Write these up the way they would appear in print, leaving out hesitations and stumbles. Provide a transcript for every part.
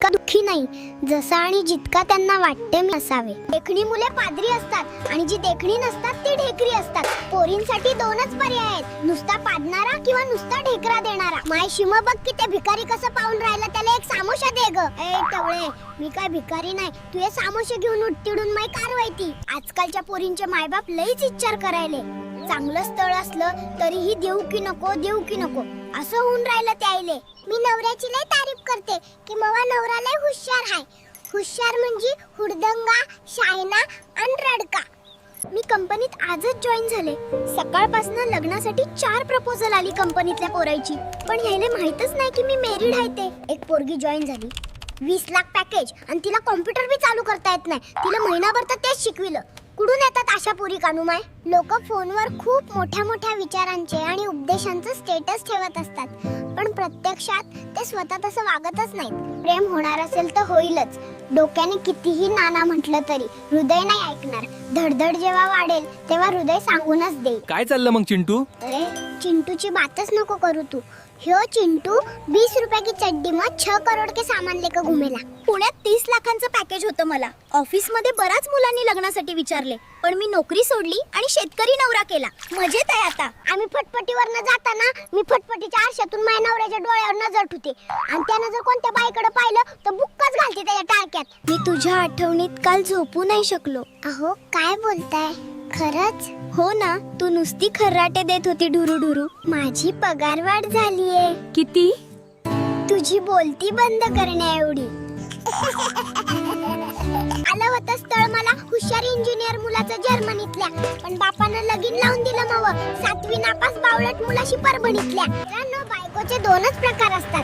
तितका दुःखी नाही जसा आणि जितका त्यांना वाटते मी असावे. देखणी मुले पादरी असतात आणि जी देखणी नसतात ती ढेकरी असतात. पोरींसाठी दोनच पर्याय आहेत, नुसता पाडणारा किंवा नुसता ढेकरा देणारा. माय शिम बघ की ते भिकारी कसं पाहून राहिला, त्याला एक सामोशा दे ग. ए टवळे, मी काय भिकारी नाही, तू हे सामोशे घेऊन उठतिडून माय कारवाईती. आजकालच्या पोरींचे मायबाप लईच विचार करायले. चांगलं स्थळ असलं तरीही देऊ की नको देऊ की नको असं होऊन राहिलं त्याईले. मी नवऱ्याची लई तारीफ करते की मवा नवरा लई हुशार आहे. हुशार म्हणजे हुडदंगा, शायना आणि रडका. मी कंपनीत आजच जॉईन झाले. सकाळपासून लग्नासाठी 4 प्रपोजल आली कंपनीतल्या पोरायची, पण ह्याला माहितच नाही की मी मॅरिड आहे ते. एक पोरगी जॉईन झाली, 20 लाख पॅकेज आणि तिला कॉम्प्युटर बी चालू करता येत नाही. तिला महिनाभर तर तेच शिकविलं. कुठून येतात अशा पोरी कानुमाय? लोक फोनवर खूप मोठ्या मोठ्या विचारांचे आणि उपदेशांचं स्टेटस ठेवत असतात, पण प्रत्यक्षात ते स्वतः तसं वागतच नाहीत. प्रेम होणार असेल तर होईलच. डोक्याने कितीही नाना म्हटलं तरी हृदय नाही ऐकणार. धडधड जेव्हा वाढेल तेव्हा हृदय सांगूनच देईल. काय चाललं मग चिंटू? अरे चिंटूची बातच नको करू तू. ह्यो चिंटू 20 रुपये की चड्डी में 6 करोड के सामान लेकर घुमेला. पुण्यात 30 लाखांचं पॅकेज होतं मला. ऑफिस मध्ये बऱ्याच मुलांनी लग्नासाठी विचारले, पण मी नोकरी सोडली आणि शेतकरी नवरा केला. मजेत आहे आता. आम्ही फटफटीवरनं जाताना मी फटफटीच्या आरशातून माझ्या नवऱ्याच्या डोळ्यावर नजर ठेवते आणि त्यानं जर कोणत्या बाईकडे पाहिलं तर बुक्कच घालते त्याच्या टाळक्यात. मी तुझ्या आठवणीत काल झोपू नाही शकलो. अहो काय बोलताय? खरंच? हो ना, तू नुसती खर्राटे देत होती ढुरू ढुरू. माझी पगारवाढ झालीये. किती? तुझी बोलती बंद करण्या एवढी. आलं होतं स्थळ मला हुशार इंजिनियर मुलाचं जर्मनीतल्या, पण बापानं लगीन लावून दिलं मव 7वी नापास बावळट मुलाशी परभणीतल्या. मित्रांनो, बायकोचे 2च प्रकार असतात.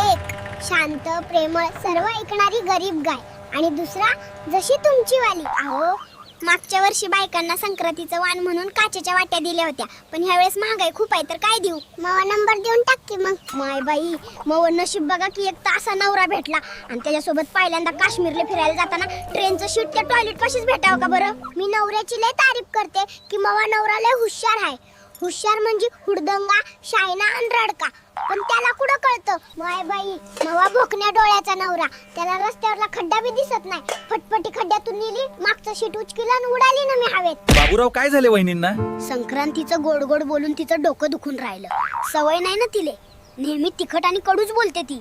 एक शांत प्रेमळ सर्व ऐकणारी गरीब गाय, आणि दुसरा जशी तुमची वाली. अहो मागच्या वर्षी बायकांना संक्रांतीचं वाण म्हणून काचेच्या वाट्या दिल्या होत्या, पण ह्यावेळेस महागाई खूप आहे तर काय देऊ? मवा नंबर देऊन टाक की मग. माय बाई, मव नशीब बघा की एक तासा नवरा भेटला आणि त्याच्यासोबत पहिल्यांदा काश्मीरला फिरायला जाताना ट्रेनचं शीट त्या टॉयलेट पाशीच भेटावं का बरं? मी नवऱ्याची लय तारीफ करते की मवा नवरा लय हुशार आहे. हुशार म्हणजे हुडदंगा, शायना आणि रडका, पण त्याला कुठं कळतं? माय बाई, मवा भोकण्या डोळ्याचा नवरा. त्याला रस्त्यावरला खड्डा बी दिसत नाही. फटफटी खड्ड्यातून नेली, मागचं शीट उचकिलं आणि उडाली ना मी हवेत. बाबूराव काय झाले वहिनींना? संक्रांतीचं गोड गोड बोलून तिचं डोकं दुखून राहिलं. सवय नाही ना तिले, नेहमी तिखट आणि कडूच बोलते ती.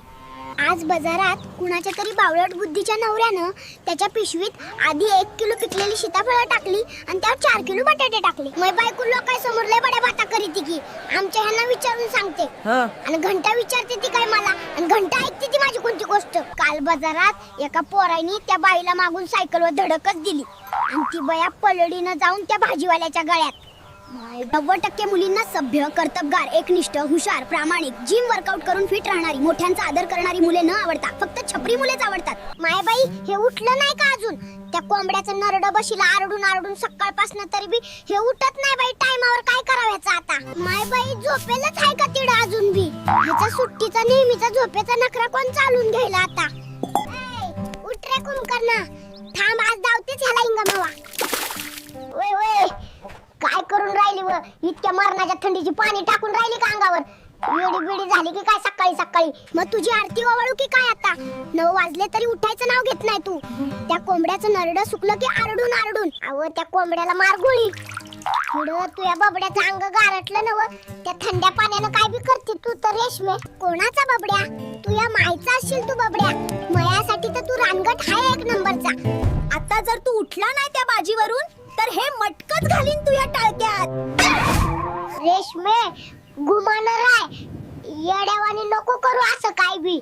आज बाजारात कुणाच्या तरी बावळट बुद्धीच्या नवऱ्यानं त्याच्या पिशवीत आधी 1 किलो पिकलेली सीताफळं टाकली आणि त्यावर 4 किलो बटाटे टाकले. मै बायको लोकांसमोर लय बड्या बाता करीती की आमच्या ह्यांना विचारून सांगते, आणि घंटा विचारते ती काय मला, आणि घंटा ऐकते ती माझी कोणती गोष्ट. काल बाजारात एका पोराईनी त्या बाईला मागून सायकलवर धडकच दिली आणि ती बया पलडीनं जाऊन त्या भाजीवाल्याच्या गळ्यात. 90% मुलींना सभ्य, कर्तबगार, एकनिष्ठ, हुशार, प्रामाणिक, जिम वर्कआउट करून फिट राहणारी, मोठ्यांचा आदर करणारी मुले न आवडता फक्त छपरी मुलेच आवडतात. मायबाई, हे उठलं नाही का अजून? त्या कोंबड्याचं नरड बशीला आरडून आरडून सकाळपासून तरी बी हे उठत नाही बाई टायमावर. काय करायचं आता? मायबाई झोपेलच आहे का तिड अजून बी? ह्याचा सुट्टीचा नेहमीचा झोपेचा नखरा कोण चालून घ्यायला आता? उठ रे कुंभकर्णा, थांब आज धावतेच ह्याला इंगमावा. ओय ओय, काय करून राहिली व? इतक्या मरणाच्या थंडीची पाणी टाकून राहिली का अंगावर? वेडी बेडी झाली की काय सकाळी सकाळी? मग तुझी आरती ओवाळू की काय आता? 9 वाजले तरी उठायचं नाव घेत नाही तू. त्या कोंबड्याचं नरड सुकलं की आरडून आरडून. अहो त्या कोंबड्याला मार गोळी. पुढं तुझ्या बबड्याचं अंग गारटलं नव. त्या थंड्या पाण्यानं काय बी करते तू तर रेशमे. कोणाचा बबड्या? तुझ्या माईचा असशील तू बबड्या. मयासाठी तर तू रानगट हाय 1 नंबरचा. आता जर तू उठला नाही त्या बाजीवरून तर हे मटकच घालीन तुझ्या टाळक्यात. रेशमे घुमानर आहे, येड्यावानी नको करू असं काय बी.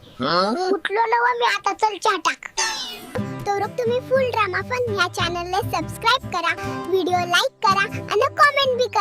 उठलो नव मी आता, चल चहा टाक. तर तुम्ही फुल ड्रामा फन या चॅनलला सबस्क्राइब करा, व्हिडिओ लाईक करा आणि कमेंट बी करा.